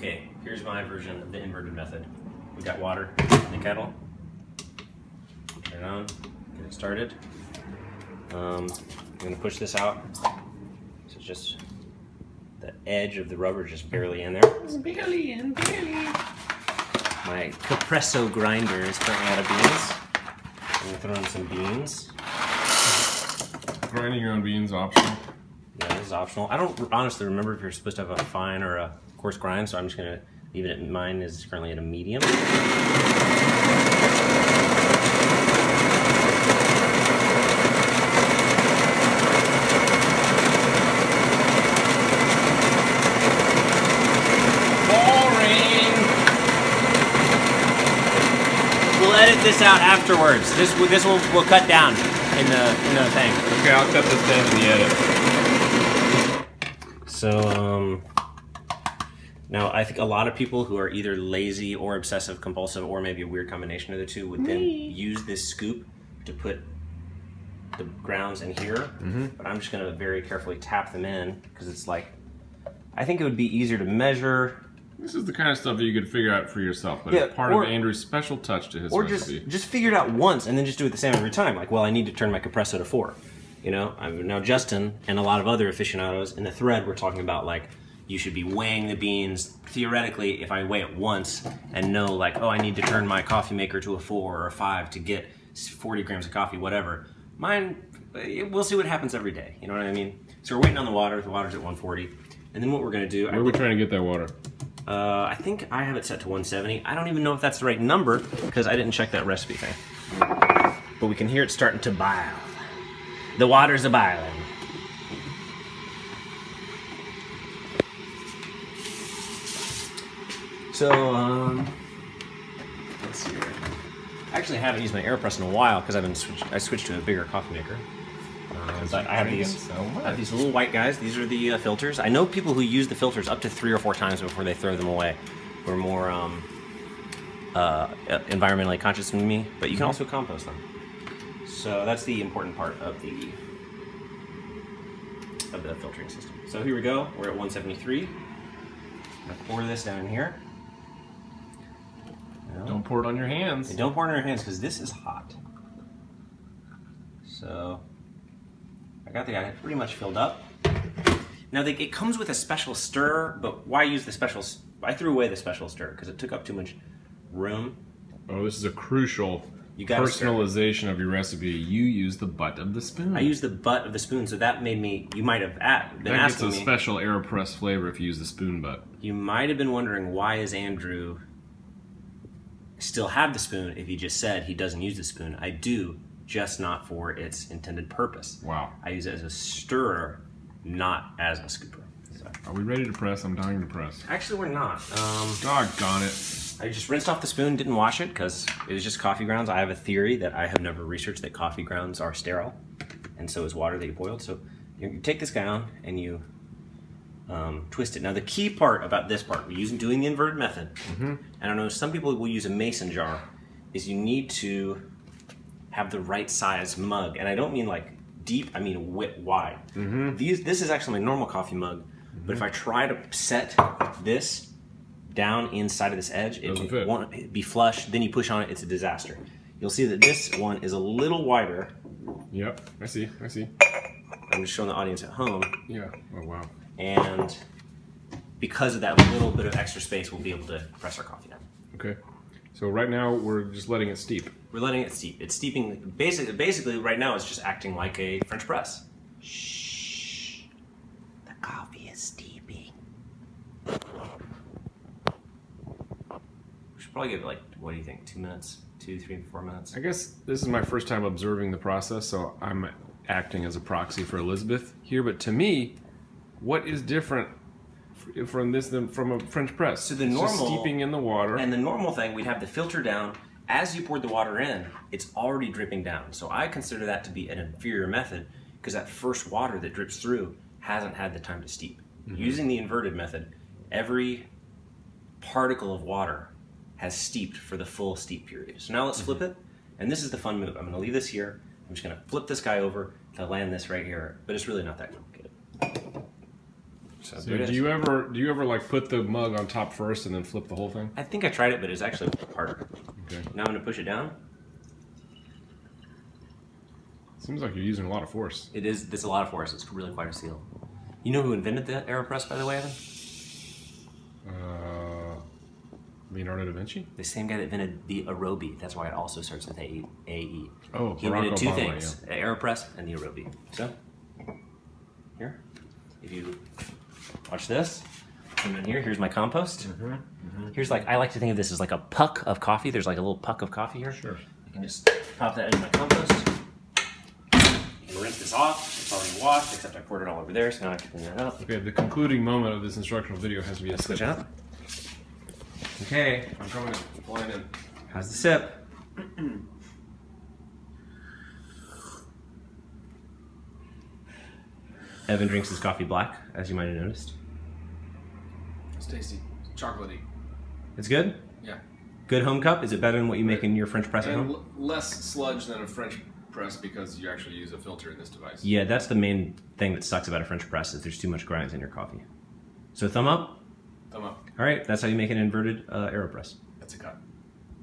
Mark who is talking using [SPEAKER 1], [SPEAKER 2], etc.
[SPEAKER 1] Okay, here's my version of the inverted method. We got water in the kettle. Turn it on, get it started. I'm gonna push this out. So just the edge of the rubber just barely in there.
[SPEAKER 2] Barely in, barely.
[SPEAKER 1] My Capresso grinder is currently out of beans. I'm gonna throw in some beans.
[SPEAKER 2] Grinding your own beans optional.
[SPEAKER 1] Yeah, this is optional. I don't honestly remember if you're supposed to have a fine or a coarse grind, so I'm just gonna leave it at, mine is currently at a medium. We'll edit this out afterwards. This will cut down in the thing.
[SPEAKER 2] Okay, I'll cut this down in the edit.
[SPEAKER 1] So now I think a lot of people who are either lazy or obsessive compulsive or maybe a weird combination of the two would then use this scoop to put the grounds in here. But I'm just going to very carefully tap them in because it's like, I think it would be easier to measure.
[SPEAKER 2] This is the kind of stuff that you could figure out for yourself, but it's part of Andrew's special touch to his recipe.
[SPEAKER 1] Or just figure it out once and then just do it the same every time. Like, well, I need to turn my Capresso to 4. You know, now Justin and a lot of other aficionados in the thread were talking about like, you should be weighing the beans. Theoretically, if I weigh it once and know like, oh, I need to turn my coffee maker to a 4 or a 5 to get 40 grams of coffee, whatever. Mine, we'll see what happens every day. You know what I mean? So we're waiting on the water. The water's at 140. And then what we're gonna do...
[SPEAKER 2] Where are we trying to get that water?
[SPEAKER 1] I think I have it set to 170. I don't even know if that's the right number because I didn't check that recipe thing. But we can hear it starting to boil. The water's a-boiling. So, let's see here. I actually haven't used my Aeropress in a while because I switched to a bigger coffee maker. But I have these little white guys. These are the filters. I know people who use the filters up to 3 or 4 times before they throw them away. We're more environmentally conscious than me, but you can also compost them. So that's the important part of the filtering system. So here we go. We're at 173. I'm gonna pour this down here.
[SPEAKER 2] Don't pour it on your hands.
[SPEAKER 1] And don't pour it on your hands because this is hot. So I got the guy pretty much filled up. Now it comes with a special stir, but why use the special? I threw away the special stir because it took up too much room.
[SPEAKER 2] Oh, this is a crucial personalization of your recipe. You use the butt of the spoon.
[SPEAKER 1] I use the butt of the spoon, so that made me. You might have been asking me.
[SPEAKER 2] That gets a special Aeropress flavor if you use the spoon butt.
[SPEAKER 1] You might have been wondering why is Andrew still have the spoon if he just said he doesn't use the spoon. I do, just not for its intended purpose.
[SPEAKER 2] Wow.
[SPEAKER 1] I use it as a stirrer, not as a scooper. So.
[SPEAKER 2] Are we ready to press? I'm dying to press.
[SPEAKER 1] Actually, we're not.
[SPEAKER 2] Doggone it.
[SPEAKER 1] I just rinsed off the spoon, didn't wash it because it was just coffee grounds. I have a theory that I have never researched that coffee grounds are sterile, and so is water that you boiled. So you take this guy on and you twist it. Now the key part about this part, we're doing the inverted method. And I know some people will use a mason jar. Is you need to have the right size mug, and I don't mean like deep. I mean wide. This is actually my normal coffee mug, but if I try to set this down inside of this edge, it won't be flush. Then you push on it, it's a disaster. You'll see that this one is a little wider.
[SPEAKER 2] Yep, I see.
[SPEAKER 1] I'm just showing the audience at home.
[SPEAKER 2] Yeah. Oh wow.
[SPEAKER 1] And because of that little bit of extra space, we'll be able to press our coffee down.
[SPEAKER 2] Okay. So right now we're just letting it steep.
[SPEAKER 1] We're letting it steep. It's steeping. Basically, right now it's just acting like a French press. Shh. The coffee is steeping. We should probably give it like, what do you think? 2 minutes? 2, 3, 4 minutes?
[SPEAKER 2] I guess this is my first time observing the process, so I'm acting as a proxy for Elizabeth here. But to me, what is different from this than from a French press?
[SPEAKER 1] So the normal,
[SPEAKER 2] just steeping in the water.
[SPEAKER 1] And the normal thing, we'd have the filter down. As you poured the water in, it's already dripping down. So I consider that to be an inferior method because that first water that drips through hasn't had the time to steep. Using the inverted method, every particle of water has steeped for the full steep period. So now let's flip it. And this is the fun move. I'm gonna leave this here. I'm just gonna flip this guy over to land this right here, but it's really not that complicated. So
[SPEAKER 2] So
[SPEAKER 1] there it
[SPEAKER 2] do
[SPEAKER 1] is.
[SPEAKER 2] you ever like put the mug on top first and then flip the whole thing?
[SPEAKER 1] I think I tried it, but it's actually harder.
[SPEAKER 2] Okay.
[SPEAKER 1] Now I'm going to push it down.
[SPEAKER 2] Seems like you're using a lot of force.
[SPEAKER 1] It is. There's a lot of force. It's really quite a seal. You know who invented the Aeropress, by the way, Evan?
[SPEAKER 2] Leonardo da Vinci?
[SPEAKER 1] The same guy that invented the Aerobi. That's why it also starts with AE.
[SPEAKER 2] Oh,
[SPEAKER 1] He
[SPEAKER 2] Barack
[SPEAKER 1] invented two
[SPEAKER 2] Obama,
[SPEAKER 1] things: the Aeropress and the Aerobi. So, here, if you watch this, come in here. Here's my compost. Here's I like to think of this as like a puck of coffee. There's like a little puck of coffee here.
[SPEAKER 2] Sure.
[SPEAKER 1] I can just pop that into my compost. You can rinse this off. It's already washed, except I poured it all over there, so now I can clean that up.
[SPEAKER 2] Okay, the concluding moment of this instructional video has to be a
[SPEAKER 1] Switch
[SPEAKER 2] sip.
[SPEAKER 1] it up. Okay,
[SPEAKER 2] I'm coming in. Flying in.
[SPEAKER 1] how's the sip? Evan drinks his coffee black, as you might have noticed.
[SPEAKER 2] It's tasty. It's chocolatey.
[SPEAKER 1] It's good?
[SPEAKER 2] Yeah.
[SPEAKER 1] Good home cup? Is it better than what you make in your French press at
[SPEAKER 2] And
[SPEAKER 1] home?
[SPEAKER 2] less sludge than a French press because you actually use a filter in this device.
[SPEAKER 1] Yeah, that's the main thing that sucks about a French press is there's too much grinds in your coffee. So thumb up?
[SPEAKER 2] Thumb up.
[SPEAKER 1] All right, that's how you make an inverted Aeropress.